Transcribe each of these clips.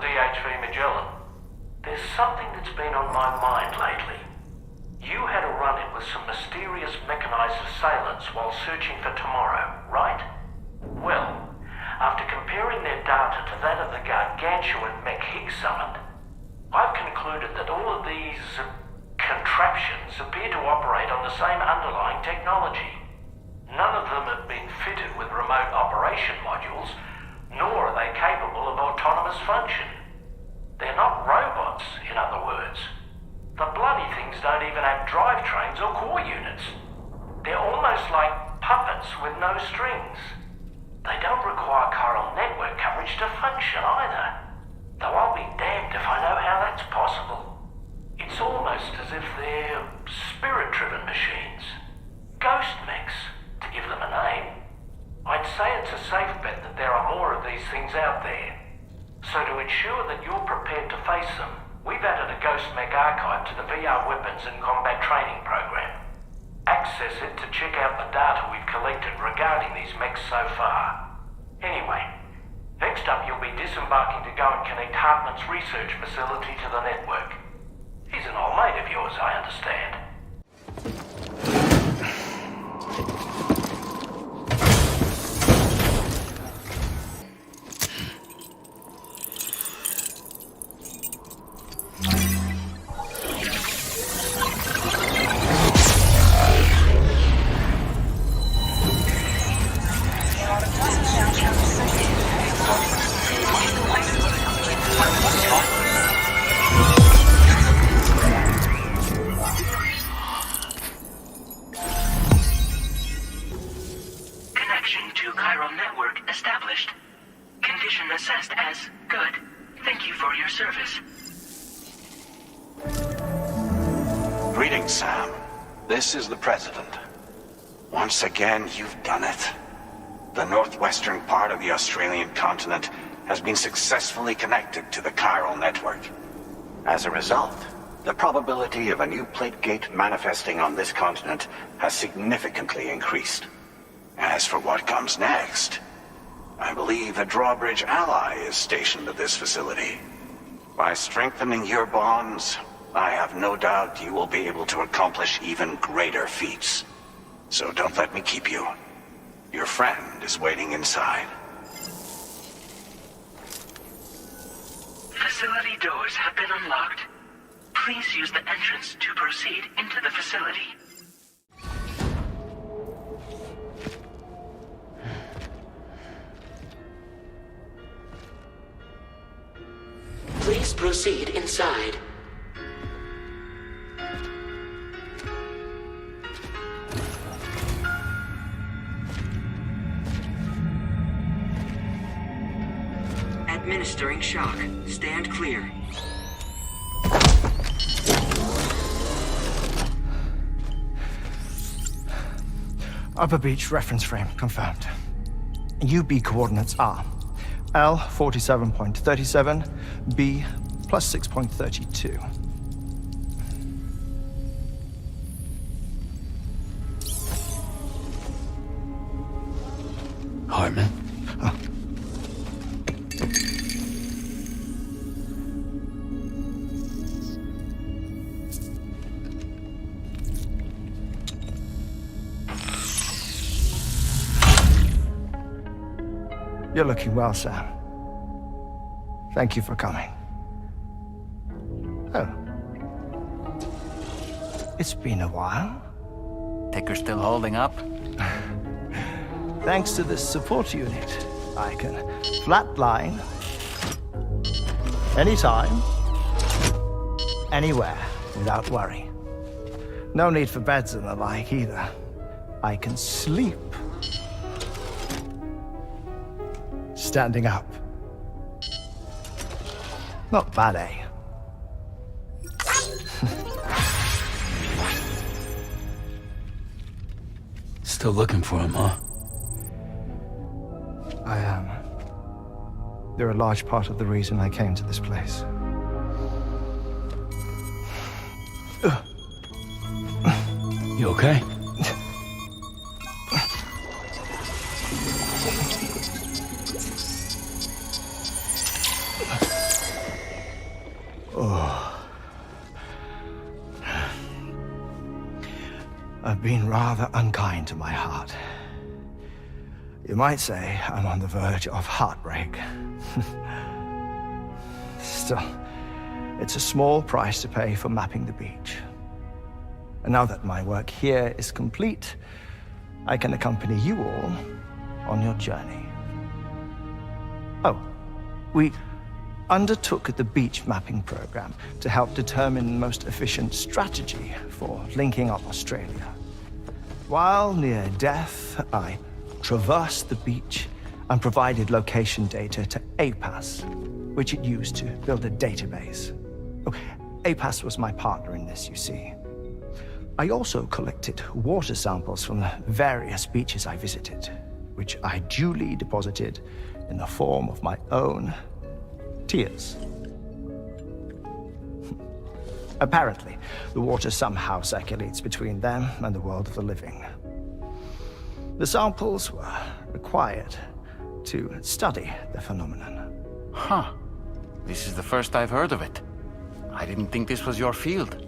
DHV Magellan. There's something that's been on my mind lately. You had a run-in with some mysterious mechanized assailants while searching for tomorrow, right? Well, after comparing their data to that of the gargantuan mech Higgs summoned, I've concluded that all of these contraptions appear to operate on the same underlying technology. None of them have been fitted with remote operation modules, nor are they capable of autonomous function. They're not robots, in other words. The bloody things don't even have drivetrains or core units. They're almost like puppets with no strings. They don't require chiral network coverage to function either. Though I'll be damned if I know how that's possible. It's almost as if they're spirit-driven machines. Ghost mechs, to give them a name. I'd say it's a safe bet that there are more of these things out there. So to ensure that you're prepared to face them, we've added a Ghost Mech archive to the VR weapons and combat training program. Access it to check out the data we've collected regarding these mechs so far. Anyway, next up you'll be disembarking to go and connect Hartman's research facility to the network. He's an old mate of yours, I understand. Greetings, Sam. This is the President. Once again, you've done it. The northwestern part of the Australian continent has been successfully connected to the chiral network. As a result, the probability of a new plate gate manifesting on this continent has significantly increased. As for what comes next, I believe a drawbridge ally is stationed at this facility. By strengthening your bonds, I have no doubt you will be able to accomplish even greater feats. So don't let me keep you. Your friend is waiting inside. Facility doors have been unlocked. Please use the entrance to proceed into the facility. Please proceed inside. Administering shock. Stand clear. Upper Beach reference frame confirmed. UB coordinates are L 47.37, B plus 6.32. Hartman? Oh. You're looking well, Sam. Thank you for coming. Oh. It's been a while. Ticker still holding up? Thanks to this support unit, I can flatline anytime, anywhere, without worry. No need for beds and the like either. I can sleep standing up. Not bad, eh? Still looking for him, huh? I am. They're a large part of the reason I came to this place. You okay? been rather unkind to my heart. You might say I'm on the verge of heartbreak. Still, it's a small price to pay for mapping the beach. And now that my work here is complete, I can accompany you all on your journey. Oh, we undertook the beach mapping program to help determine the most efficient strategy for linking up Australia. While near death, I traversed the beach and provided location data to APAS, which it used to build a database. Oh, APAS was my partner in this, you see. I also collected water samples from the various beaches I visited, which I duly deposited in the form of my own tears. Apparently, the water somehow circulates between them and the world of the living. The samples were required to study the phenomenon. Huh. This is the first I've heard of it. I didn't think this was your field.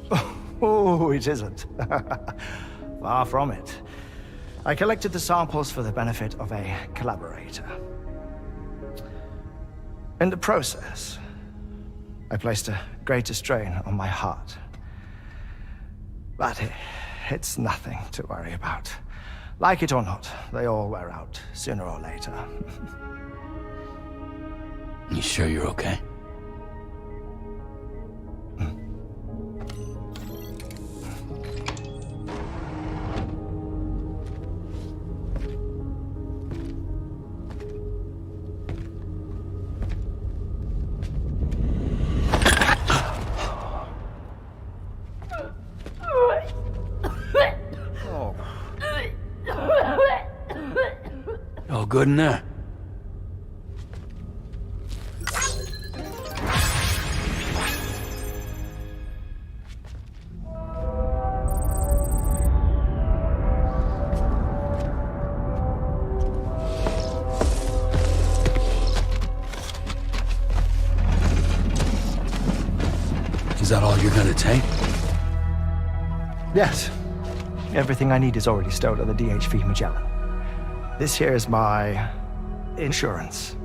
Oh, it isn't. Far from it. I collected the samples for the benefit of a collaborator. In the process, I placed a greater strain on my heart. But it's nothing to worry about. Like it or not, they all wear out, sooner or later. You sure you're okay? All good in there? Is that all you're gonna take? Yes. Everything I need is already stowed at the DHV Magellan. This here is my insurance.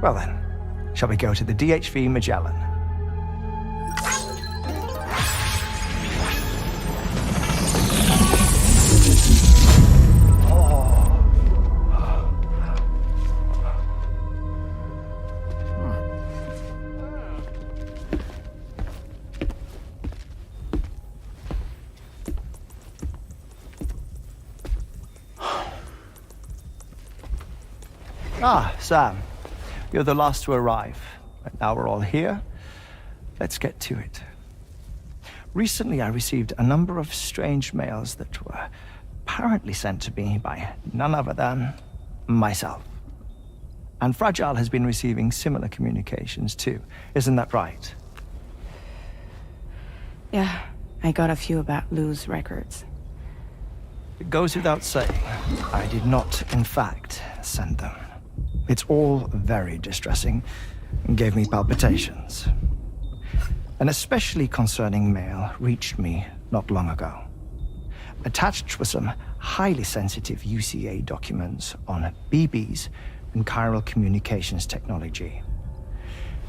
Well then, shall we go to the DHV Magellan? Ah, Sam. You're the last to arrive. But now we're all here. Let's get to it. Recently, I received a number of strange mails that were apparently sent to me by none other than myself. And Fragile has been receiving similar communications too. Isn't that right? Yeah, I got a few about Lou's records. It goes without saying, I did not, in fact, send them. It's all very distressing and gave me palpitations. An especially concerning mail reached me not long ago. Attached were some highly sensitive UCA documents on BBs and chiral communications technology,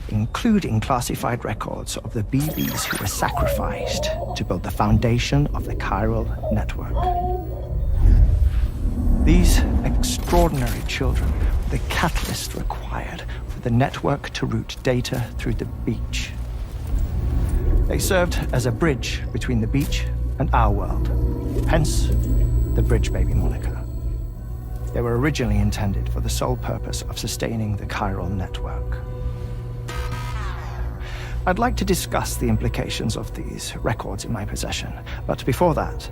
including classified records of the BBs who were sacrificed to build the foundation of the chiral network. These extraordinary children were the catalyst required for the network to route data through the beach. They served as a bridge between the beach and our world, hence the Bridge Baby moniker. They were originally intended for the sole purpose of sustaining the chiral network. I'd like to discuss the implications of these records in my possession, but before that,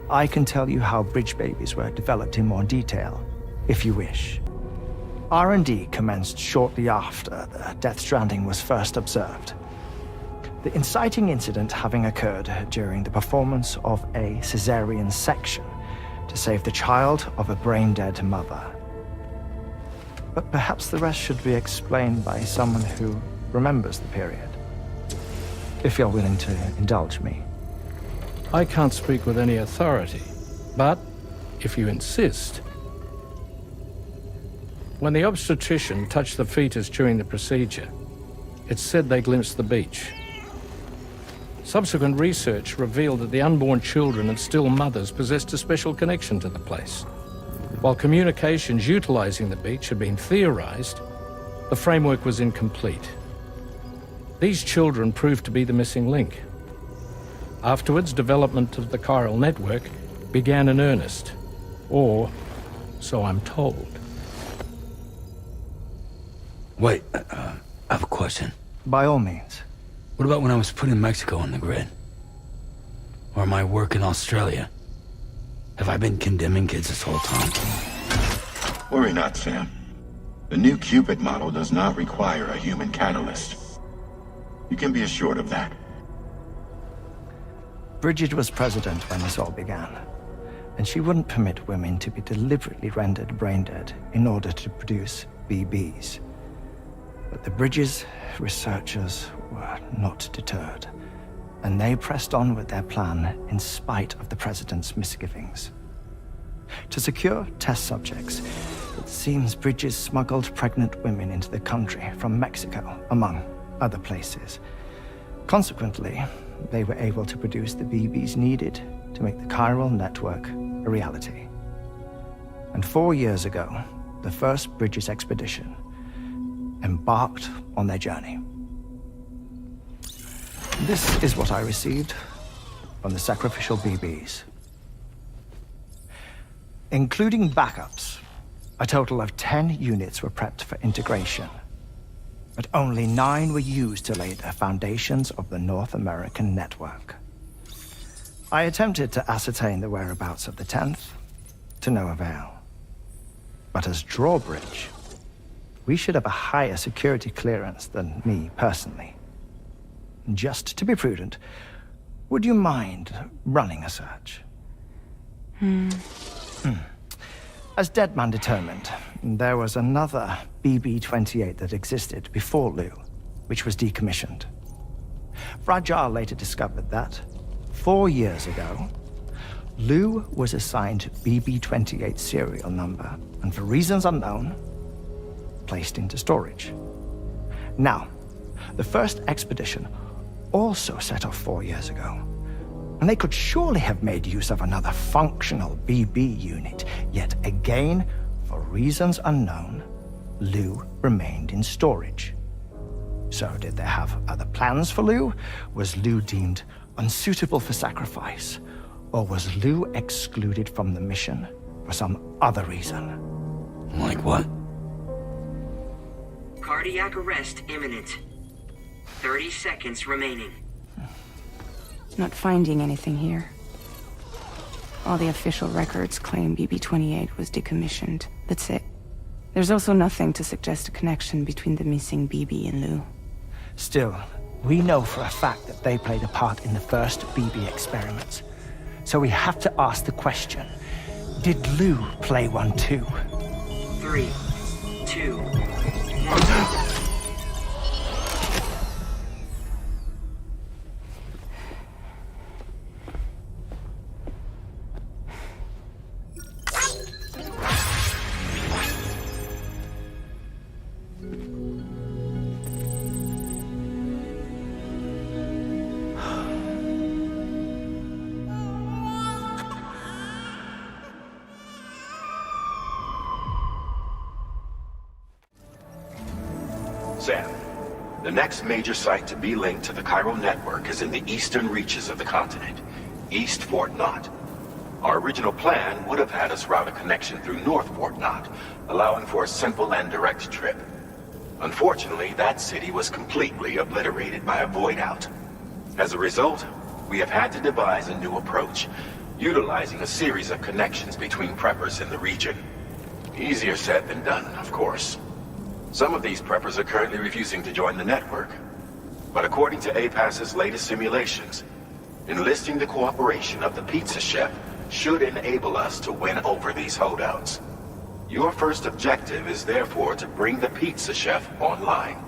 I can tell you how Bridge Babies were developed in more detail, if you wish. R&D commenced shortly after the Death Stranding was first observed. The inciting incident having occurred during the performance of a cesarean section to save the child of a brain-dead mother. But perhaps the rest should be explained by someone who remembers the period. If you're willing to indulge me. I can't speak with any authority, But, if you insist... When the obstetrician touched the fetus during the procedure, it's said they glimpsed the beach. Subsequent research revealed that the unborn children and still mothers possessed a special connection to the place. While communications utilizing the beach had been theorized, the framework was incomplete. These children proved to be the missing link. Afterwards, development of the chiral network began in earnest, or so I'm told. Wait, I have a question. By all means. What about when I was putting Mexico on the grid? Or my work in Australia? Have I been condemning kids this whole time? Worry not, Sam. The new Cupid model does not require a human catalyst. You can be assured of that. Bridget was president when this all began, and she wouldn't permit women to be deliberately rendered brain dead in order to produce BBs. But the Bridges researchers were not deterred, and they pressed on with their plan in spite of the president's misgivings. To secure test subjects, it seems Bridges smuggled pregnant women into the country from Mexico, among other places. Consequently, they were able to produce the BBs needed to make the chiral network a reality. And 4 years ago, the first Bridges expedition embarked on their journey. This is what I received from the sacrificial BBs. Including backups, a total of 10 units were prepped for integration, but only 9 were used to lay the foundations of the North American network. I attempted to ascertain the whereabouts of the 10th, to no avail. But as drawbridge, we should have a higher security clearance than me personally. Just to be prudent, would you mind running a search? As Deadman determined, there was another BB-28 that existed before Lou, which was decommissioned. Fragile later discovered that, 4 years ago, Lou was assigned BB-28 serial number, and for reasons unknown, placed into storage. Now, the first expedition also set off 4 years ago, and they could surely have made use of another functional BB unit, yet again, for reasons unknown, Lou remained in storage. So did they have other plans for Lou? Was Lou deemed unsuitable for sacrifice? Or was Lou excluded from the mission for some other reason? Like what? Cardiac arrest imminent. 30 seconds remaining. Not finding anything here. All the official records claim BB-28 was decommissioned. That's it. There's also nothing to suggest a connection between the missing BB and Lou. Still, we know for a fact that they played a part in the first BB experiments. So we have to ask the question, did Lou play one too? 3, 2, 1. Sam, the next major site to be linked to the chiral network is in the eastern reaches of the continent, East Fort Knott. Our original plan would have had us route a connection through North Fort Knott, allowing for a simple and direct trip. Unfortunately, that city was completely obliterated by a void out. As a result, we have had to devise a new approach, utilizing a series of connections between preppers in the region. Easier said than done, of course. Some of these preppers are currently refusing to join the network. But according to APAS's latest simulations, enlisting the cooperation of the pizza chef should enable us to win over these holdouts. Your first objective is therefore to bring the pizza chef online.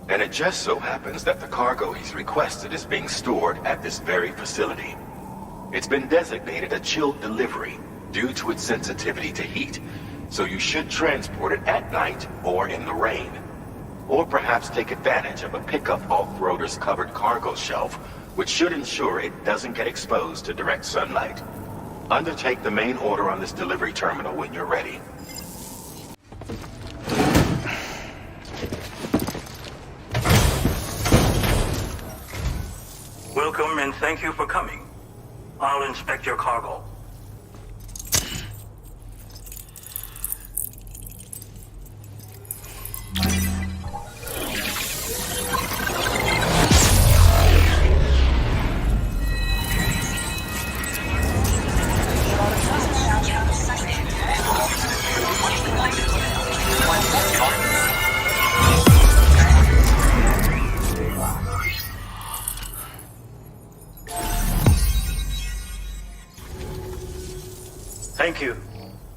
And it just so happens that the cargo he's requested is being stored at this very facility. It's been designated a chilled delivery due to its sensitivity to heat, so you should transport it at night or in the rain. Or perhaps take advantage of a pickup off-roader's covered cargo shelf, which should ensure it doesn't get exposed to direct sunlight. Undertake the main order on this delivery terminal when you're ready. Welcome and thank you for coming. I'll inspect your cargo. Thank you.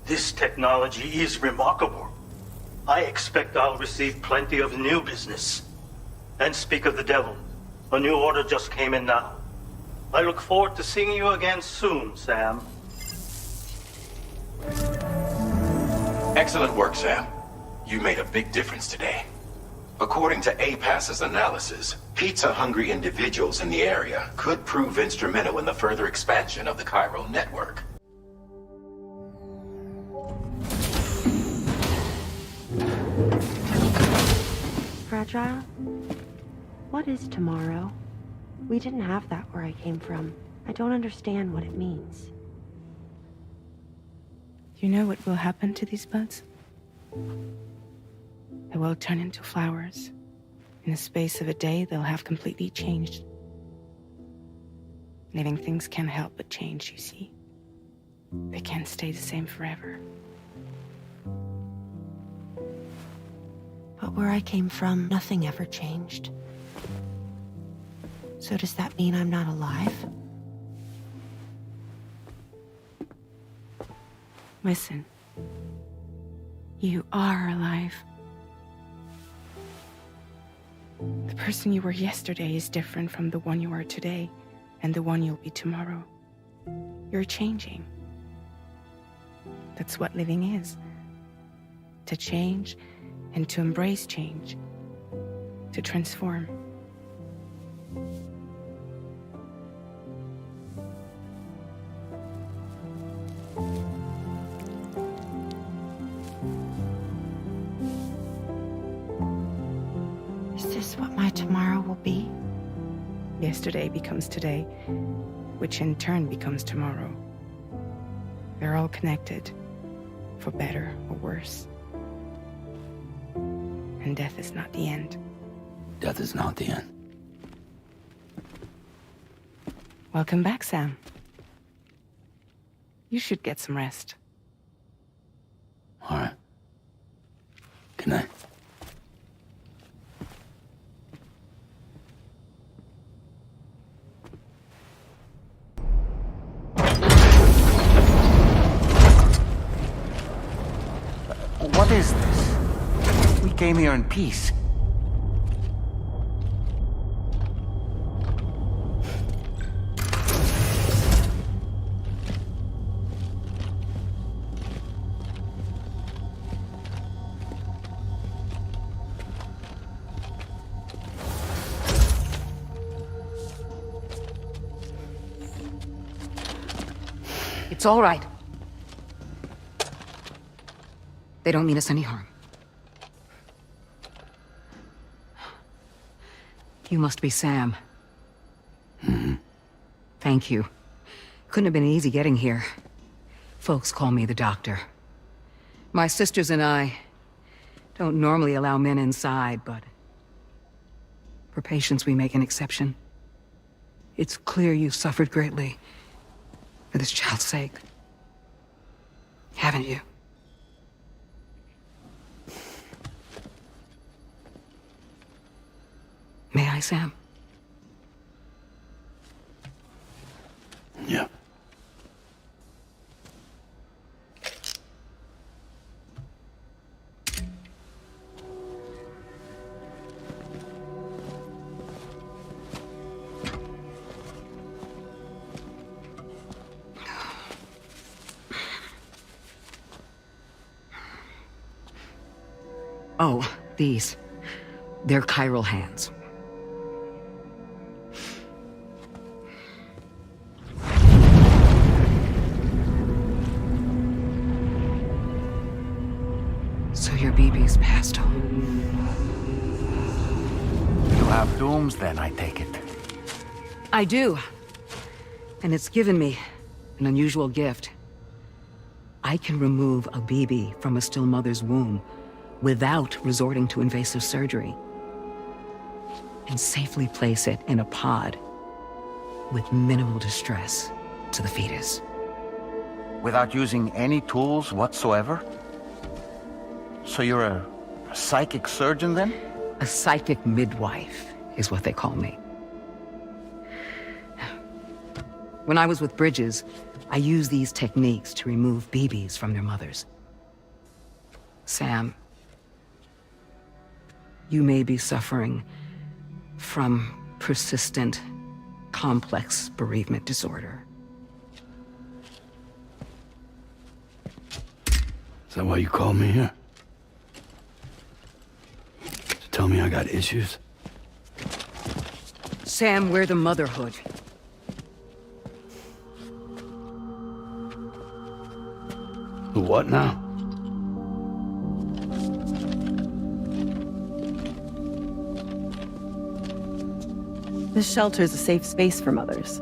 This technology is remarkable. I expect I'll receive plenty of new business. And speak of the devil, a new order just came in now. I look forward to seeing you again soon, Sam. Excellent work, Sam. You made a big difference today. According to APAS's analysis, pizza-hungry individuals in the area could prove instrumental in the further expansion of the Cairo network. Fragile? What is tomorrow? We didn't have that where I came from. I don't understand what it means. You know what will happen to these buds? They will turn into flowers. In the space of a day, they'll have completely changed. Living things can't help but change, you see. They can't stay the same forever. But where I came from, nothing ever changed. So does that mean I'm not alive? Listen. You are alive. The person you were yesterday is different from the one you are today, and the one you'll be tomorrow. You're changing. That's what living is. To change and to embrace change. To transform. Is this what my tomorrow will be? Yesterday becomes today, which in turn becomes tomorrow. They're all connected, for better or worse. And death is not the end. Death is not the end. Welcome back, Sam. You should get some rest. All right. Good night. What is this? We came here in peace. It's all right. They don't mean us any harm. You must be Sam. Mm-hmm. Thank you. Couldn't have been easy getting here. Folks call me the doctor. My sisters and I don't normally allow men inside, but for patients we make an exception. It's clear you've suffered greatly for this child's sake. Haven't you? May I, Sam? Yeah. Oh, these. They're chiral hands. So your BB's passed on. You have dooms then, I take it. I do. And it's given me an unusual gift. I can remove a BB from a still mother's womb without resorting to invasive surgery. And safely place it in a pod with minimal distress to the fetus. Without using any tools whatsoever? So you're a psychic surgeon then? A psychic midwife is what they call me. When I was with Bridges, I used these techniques to remove BBs from their mothers. Sam, you may be suffering from persistent, complex bereavement disorder. Is that why you called me here? To tell me I got issues? Sam, we're the motherhood. The what now? This shelter's a safe space for mothers.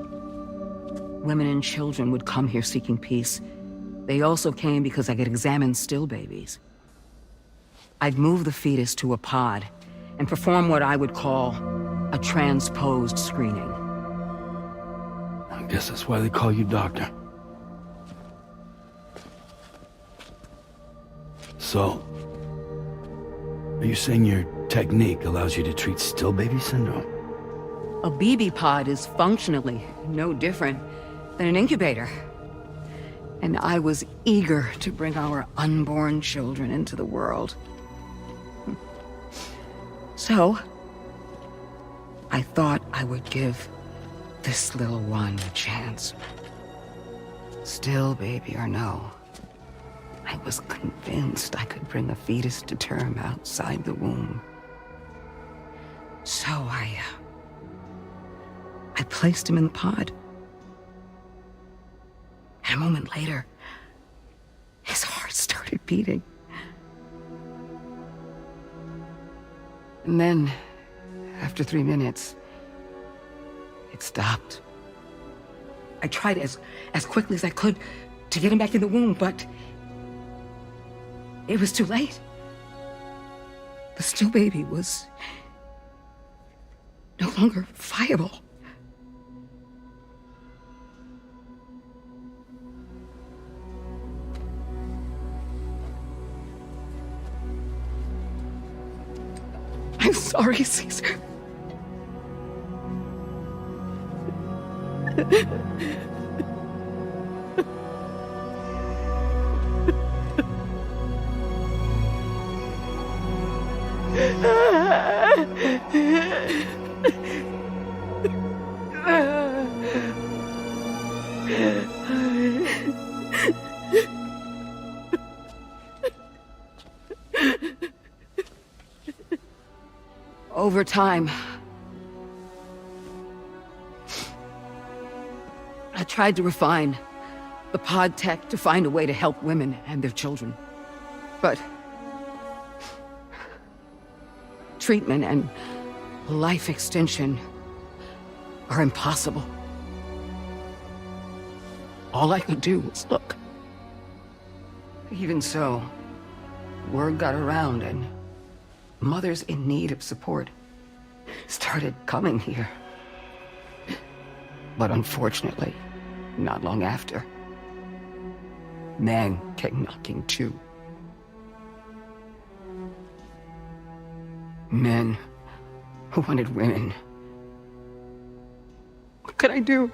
Women and children would come here seeking peace. They also came because I could examine still babies. I'd move the fetus to a pod and perform what I would call a transposed screening. I guess that's why they call you doctor. So, are you saying your technique allows you to treat still baby syndrome? A BB pod is functionally no different than an incubator. And I was eager to bring our unborn children into the world. So, I thought I would give this little one a chance. Still baby or no, I was convinced I could bring a fetus to term outside the womb. So I placed him in the pod. And a moment later, his heart started beating. And then, after 3 minutes, it stopped. I tried as quickly as I could to get him back in the womb, but it was too late. The still baby was no longer viable. I'm sorry, Caesar. Over time, I tried to refine the pod tech to find a way to help women and their children. But treatment and life extension are impossible. All I could do was look. Even so, word got around and mothers in need of support started coming here. But unfortunately, not long after, men came knocking too. Men who wanted women. What could I do?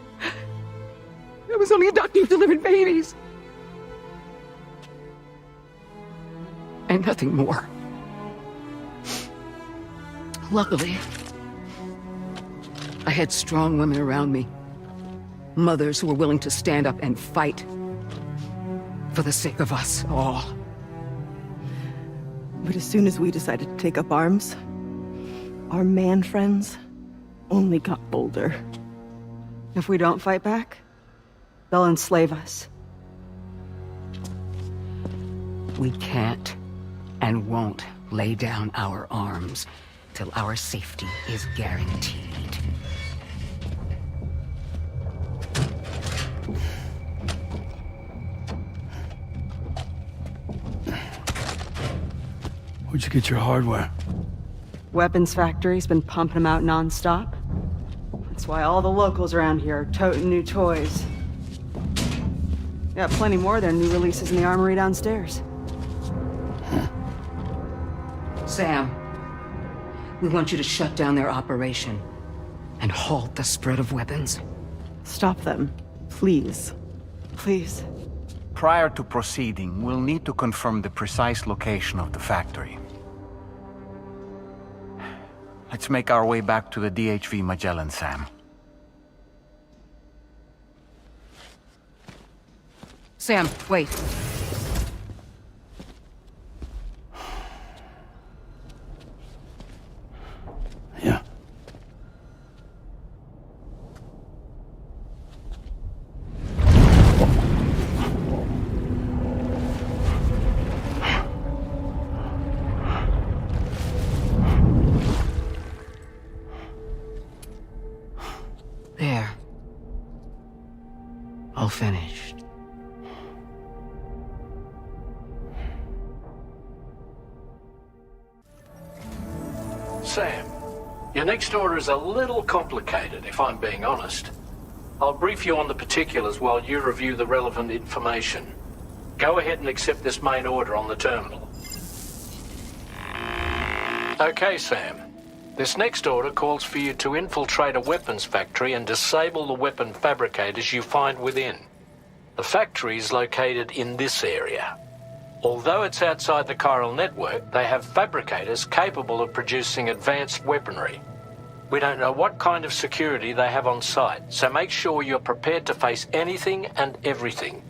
I was only a doctor who delivered babies. And nothing more. Luckily, I had strong women around me. Mothers who were willing to stand up and fight for the sake of us all. But as soon as we decided to take up arms, our man friends only got bolder. If we don't fight back, they'll enslave us. We can't and won't lay down our arms till our safety is guaranteed. Where'd you get your hardware? Weapons factory's been pumping them out non-stop. That's why all the locals around here are toting new toys. Got plenty more of their new releases in the armory downstairs. Sam, we want you to shut down their operation and halt the spread of weapons. Stop them, please. Please. Prior to proceeding, we'll need to confirm the precise location of the factory. Let's make our way back to the DHV Magellan, Sam. Sam, wait. Yeah. There. All finished. Sam, your next order is a little complicated, if I'm being honest. I'll brief you on the particulars while you review the relevant information. Go ahead and accept this main order on the terminal. Okay, Sam. This next order calls for you to infiltrate a weapons factory and disable the weapon fabricators you find within. The factory is located in this area. Although it's outside the chiral network, they have fabricators capable of producing advanced weaponry. We don't know what kind of security they have on site, so make sure you're prepared to face anything and everything.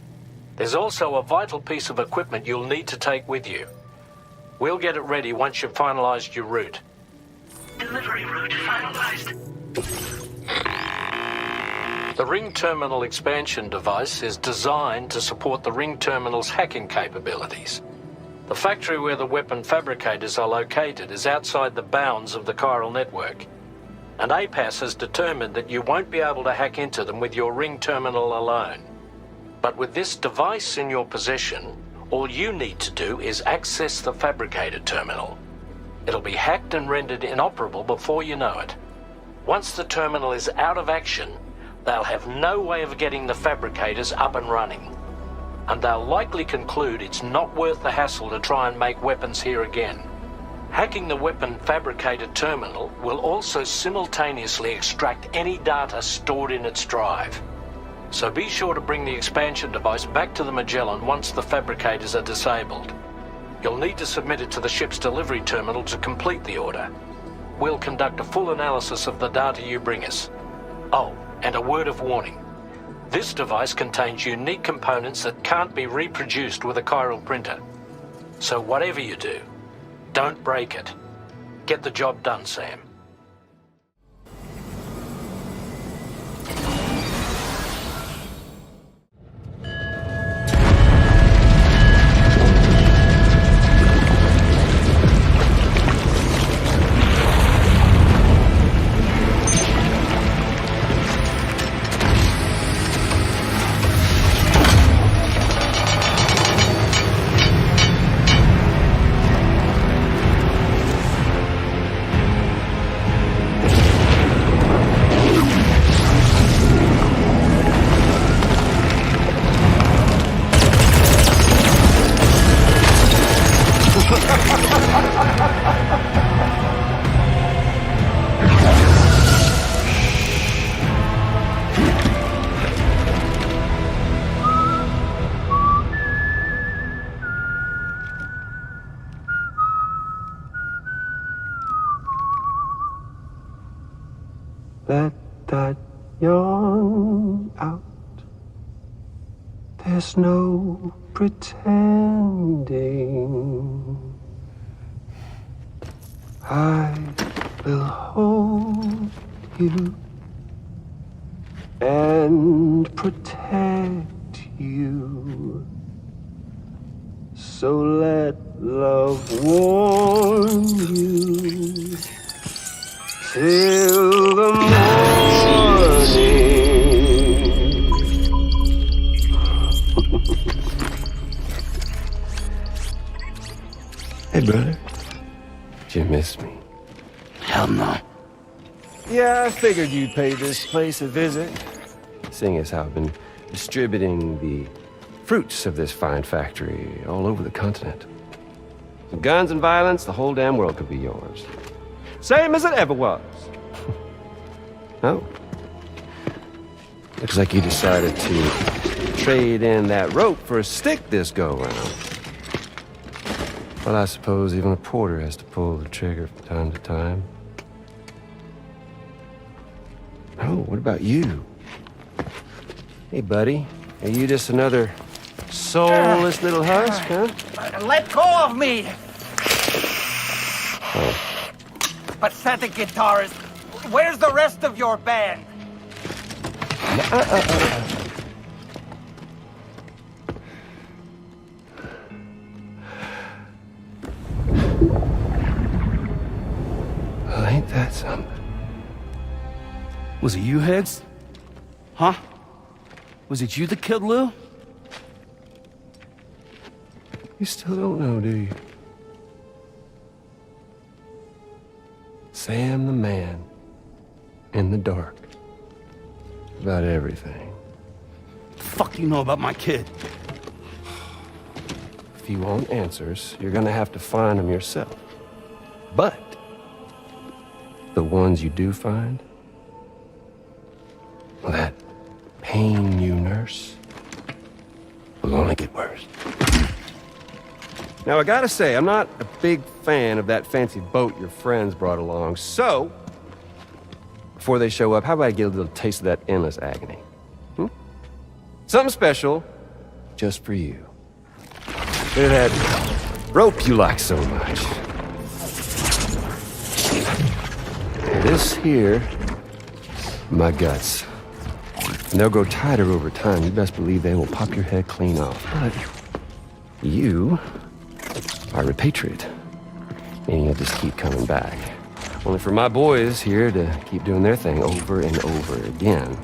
There's also a vital piece of equipment you'll need to take with you. We'll get it ready once you've finalized your route. Delivery route finalized. The Ring Terminal expansion device is designed to support the Ring Terminal's hacking capabilities. The factory where the weapon fabricators are located is outside the bounds of the chiral network, and APAS has determined that you won't be able to hack into them with your Ring Terminal alone. But with this device in your possession, all you need to do is access the fabricator terminal. It'll be hacked and rendered inoperable before you know it. Once the terminal is out of action, they'll have no way of getting the fabricators up and running. And they'll likely conclude it's not worth the hassle to try and make weapons here again. Hacking the weapon fabricator terminal will also simultaneously extract any data stored in its drive. So be sure to bring the expansion device back to the Magellan once the fabricators are disabled. You'll need to submit it to the ship's delivery terminal to complete the order. We'll conduct a full analysis of the data you bring us. Oh, and a word of warning. This device contains unique components that can't be reproduced with a chiral printer. So whatever you do, don't break it. Get the job done, Sam. Let that yawn out. There's no pretending. I will hold you and protect you. So let love warm you till the morning. Hey, brother. Did you miss me? Hell no. Yeah, I figured you'd pay this place a visit, seeing as how I've been distributing the fruits of this fine factory all over the continent. With guns and violence, the whole damn world could be yours. Same as it ever was. Oh. Looks like you decided to trade in that rope for a stick this go-around. Well, I suppose even a porter has to pull the trigger from time to time. Oh, what about you? Hey, buddy. Are you just another soulless little husk, huh? Let go of me! Oh. Pathetic guitarist. Where's the rest of your band? Well, ain't that something? Was it you, Higgs? Huh? Was it you that killed Lou? You still don't know, do you? Sam the man. In the dark. About everything. The fuck do you know about my kid? If you want answers, you're gonna have to find them yourself. But the ones you do find, well, that pain you nurse will only get worse. Now, I gotta say, I'm not a big fan of that fancy boat your friends brought along, so before they show up, how about I get a little taste of that endless agony? Something special just for you. Look at that rope you like so much. This here, my guts. And they'll grow tighter over time. You best believe they will pop your head clean off. But you are repatriate, meaning you'll just keep coming back. Only for my boys here to keep doing their thing over and over again.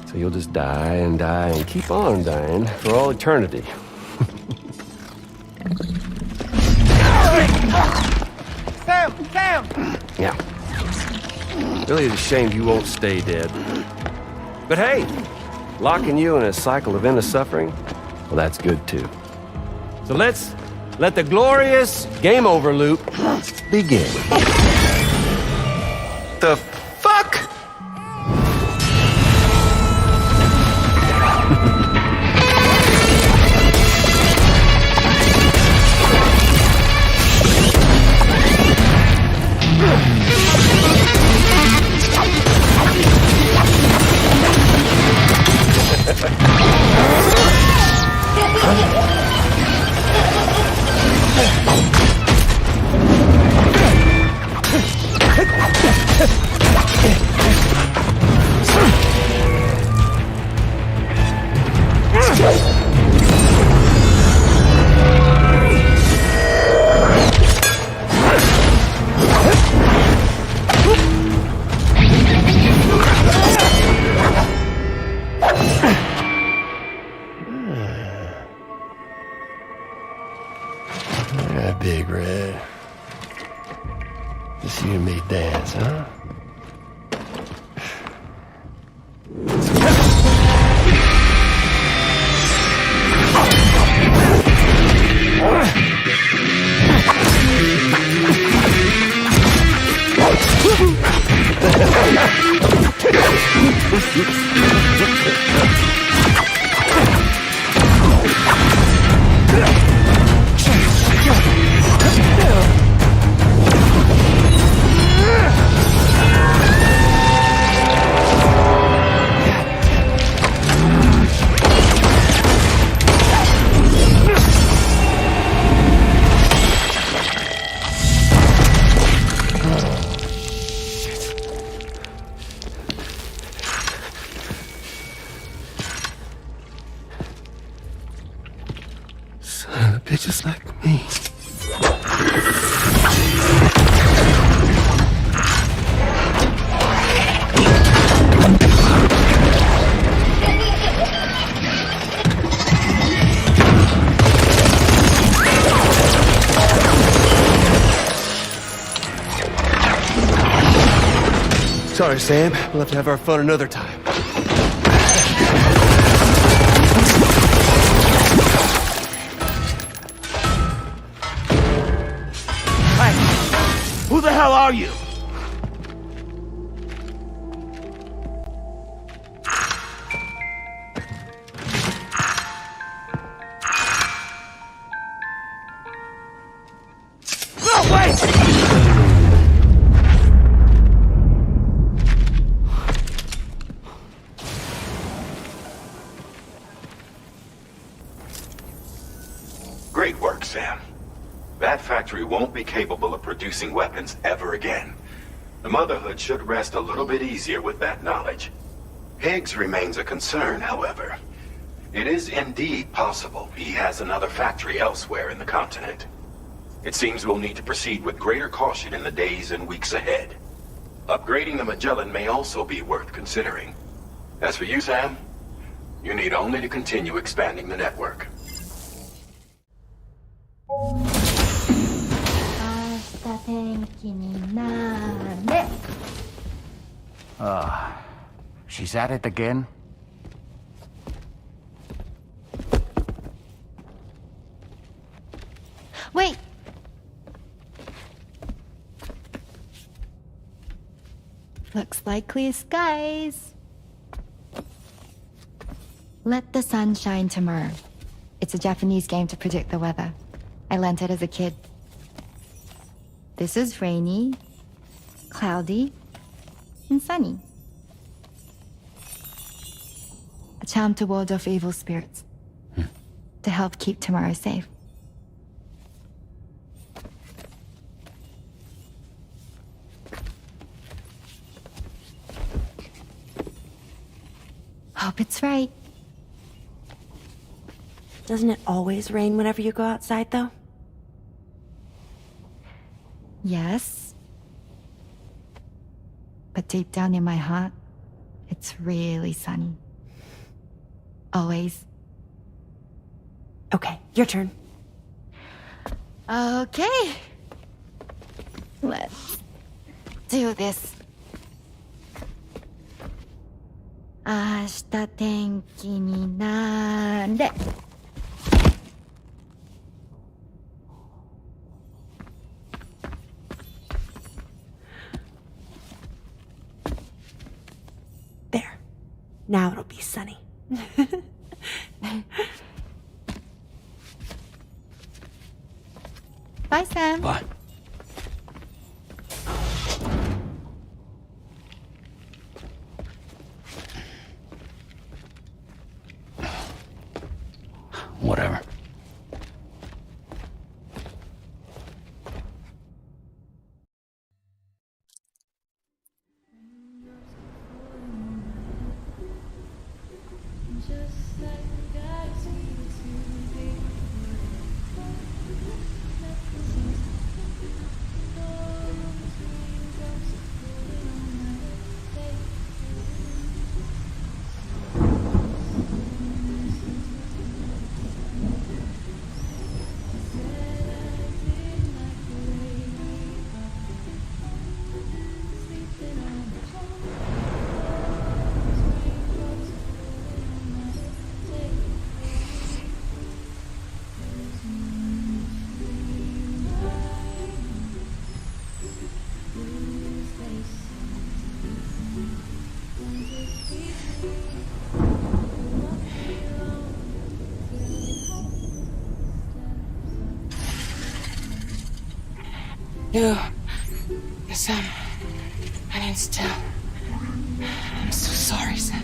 So you'll just die and die and keep on dying for all eternity. Sam! Yeah. Really is a shame you won't stay dead. But hey, locking you in a cycle of endless suffering, well, that's good too. So let's let the glorious game over loop begin. The fuck? Yeah, Big Red. Just you and me dance, huh? Sorry, Sam. We'll have to have our fun another time. Who the hell are you? No, wait! Great work, Sam. That factory won't be capable of producing weapons ever again. The Motherhood should rest a little bit easier with that knowledge. Higgs remains a concern, however. It is indeed possible he has another factory elsewhere in the continent. It seems we'll need to proceed with greater caution in the days and weeks ahead. Upgrading the Magellan may also be worth considering. As for you, Sam, you need only to continue expanding the network. She's at it again? Wait! Looks like clear skies. Let the sun shine tomorrow. It's a Japanese game to predict the weather. I learned it as a kid. This is rainy, cloudy, and sunny. A charm to ward off evil spirits. To help keep tomorrow safe. Hope it's right. Doesn't it always rain whenever you go outside, though? Yes. But deep down in my heart, it's really sunny. Always. Okay, your turn. Okay. Let's do this. 明日天気になれ。There. Now it'll be sunny. Bye, Sam. Bye. Whatever. No. Sam. I need still. I'm so sorry, Sam.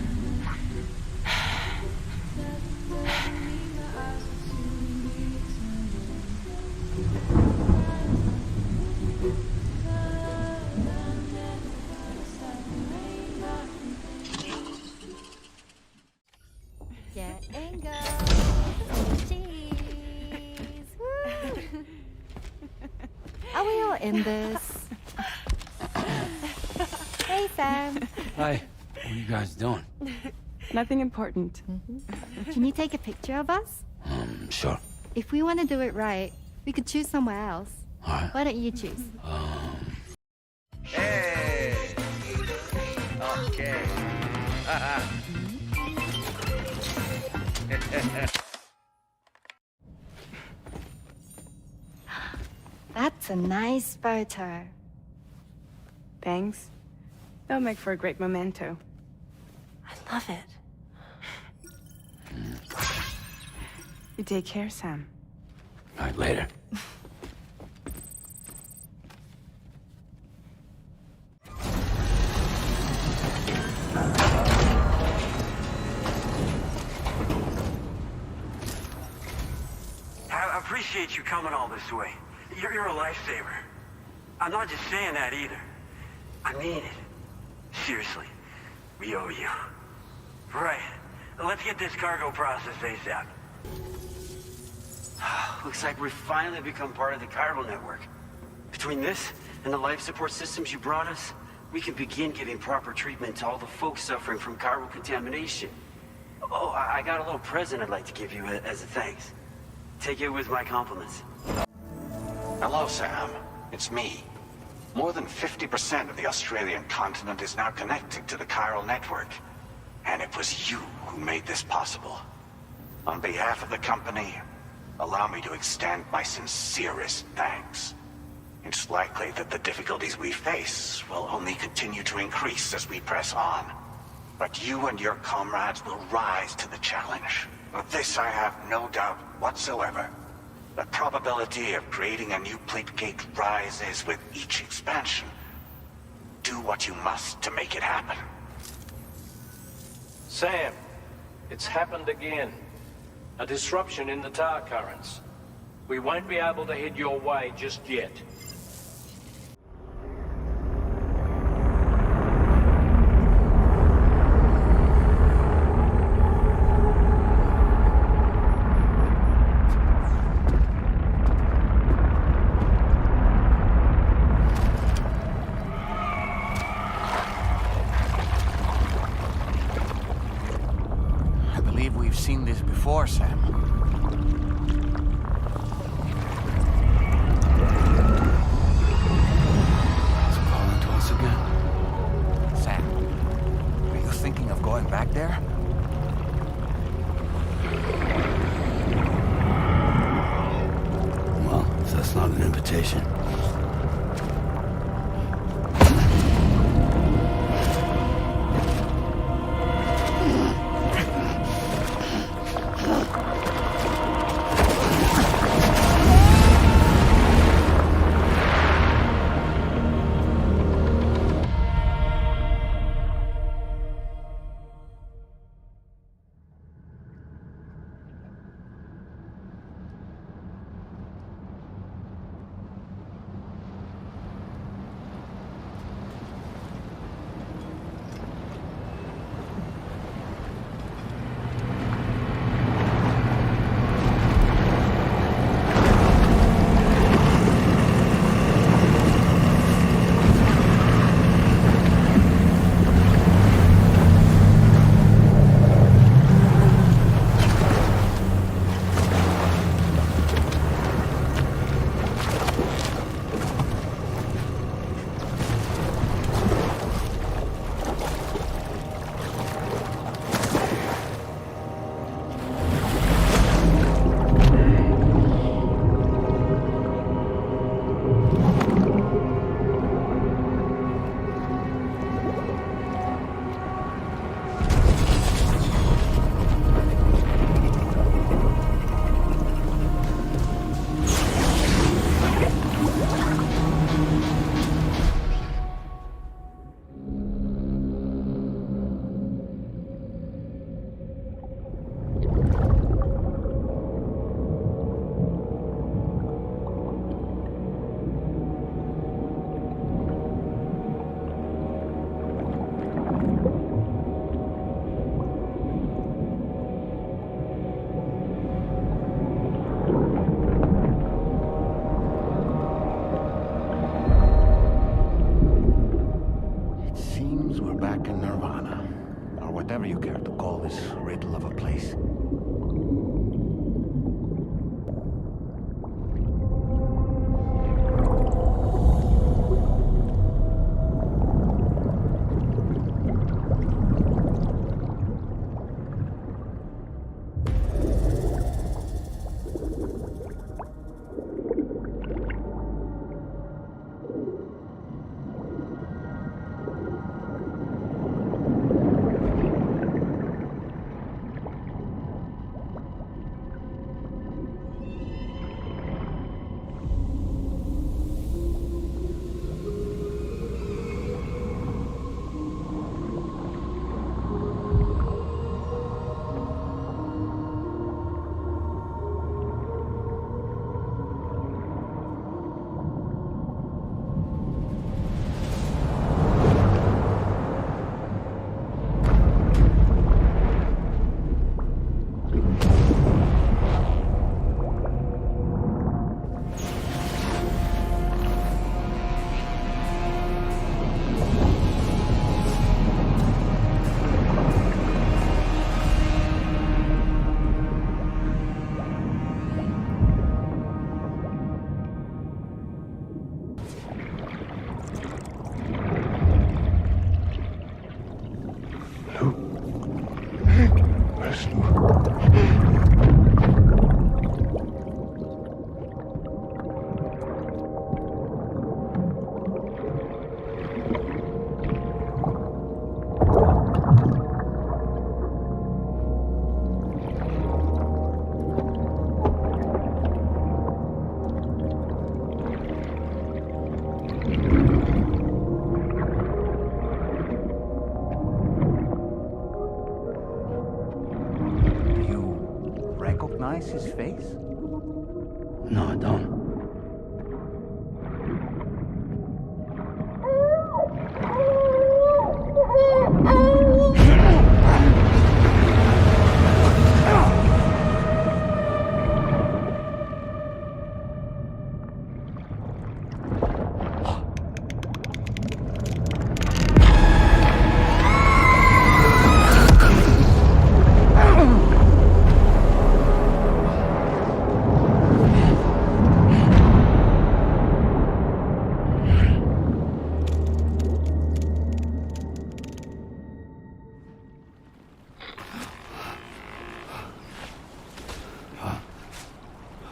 Get and go. Cheese. Woo. Are we all in this? Hey, Sam. Hi. What are you guys doing? Nothing important. Can you take a picture of us? Sure. If we want to do it right, we could choose somewhere else. All right. Why don't you choose? Hey! That's a nice photo. Thanks. They'll make for a great memento. I love it. You take care, Sam. All right, later. I appreciate you coming all this way. You're a lifesaver. I'm not just saying that either. I mean it. Seriously. We owe you. Right. Let's get this cargo processed ASAP. Looks like we've finally become part of the chiral network. Between this and the life support systems you brought us, we can begin giving proper treatment to all the folks suffering from chiral contamination. Oh, I got a little present I'd like to give you as a thanks. Take it with my compliments. Hello, Sam. It's me. More than 50% of the Australian continent is now connected to the chiral network. And it was you who made this possible. On behalf of the company, allow me to extend my sincerest thanks. It's likely that the difficulties we face will only continue to increase as we press on. But you and your comrades will rise to the challenge. Of this I have no doubt whatsoever. The probability of creating a new plate gate rises with each expansion. Do what you must to make it happen. Sam, it's happened again. A disruption in the tar currents. We won't be able to head your way just yet. We've seen this before, Sam. It's calling to us again. Sam, are you thinking of going back there? Well, if that's not an invitation. Whatever you care to call this riddle of a place. Recognize his face? No, I don't.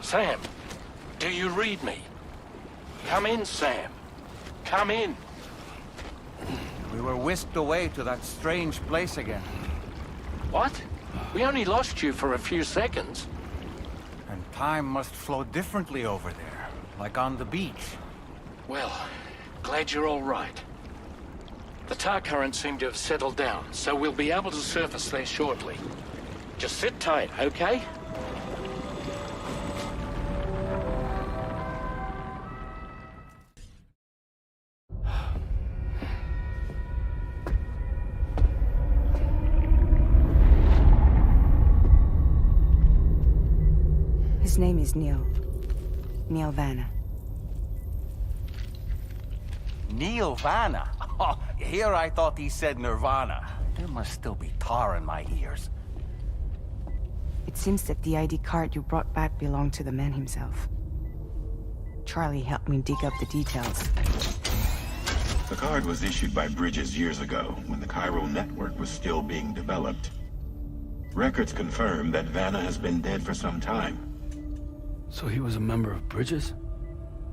Sam, do you read me? Come in, Sam. Come in. We were whisked away to that strange place again. What? We only lost you for a few seconds. And time must flow differently over there, like on the beach. Well, glad you're all right. The tar currents seem to have settled down, so we'll be able to surface there shortly. Just sit tight, okay? His name is Neil. Neil Vanna. Neil Vanna? Oh, here I thought he said Nirvana. There must still be tar in my ears. It seems that the ID card you brought back belonged to the man himself. Charlie helped me dig up the details. The card was issued by Bridges years ago, when the chiral network was still being developed. Records confirm that Vanna has been dead for some time. So he was a member of Bridges?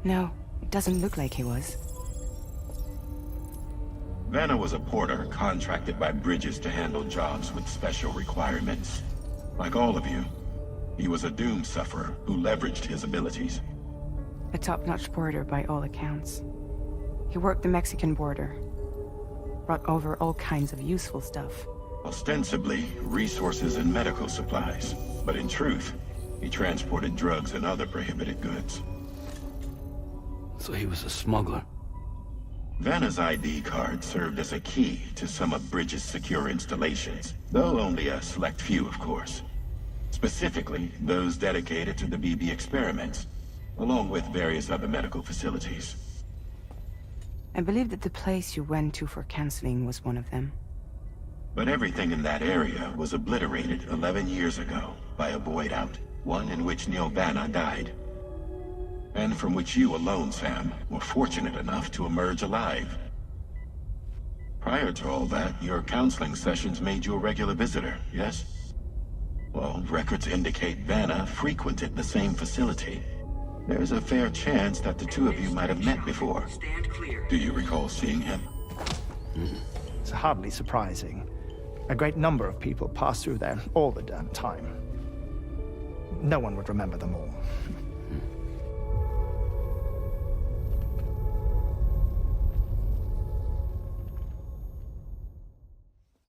No, it doesn't look like he was. Vanna was a porter contracted by Bridges to handle jobs with special requirements. Like all of you, he was a doom sufferer who leveraged his abilities. A top-notch porter by all accounts. He worked the Mexican border. Brought over all kinds of useful stuff. Ostensibly, resources and medical supplies. But in truth, he transported drugs and other prohibited goods. So he was a smuggler. Vanna's ID card served as a key to some of Bridges' secure installations, though only a select few, of course. Specifically, those dedicated to the BB experiments, along with various other medical facilities. I believe that the place you went to for counseling was one of them. But everything in that area was obliterated 11 years ago by a void out, one in which Neil Vanna died. And from which you alone, Sam, were fortunate enough to emerge alive. Prior to all that, your counseling sessions made you a regular visitor, yes? Well, records indicate Vanna frequented the same facility. There's a fair chance that the two of you might have met before. Do you recall seeing him? It's hardly surprising. A great number of people pass through there all the damn time. No one would remember them all.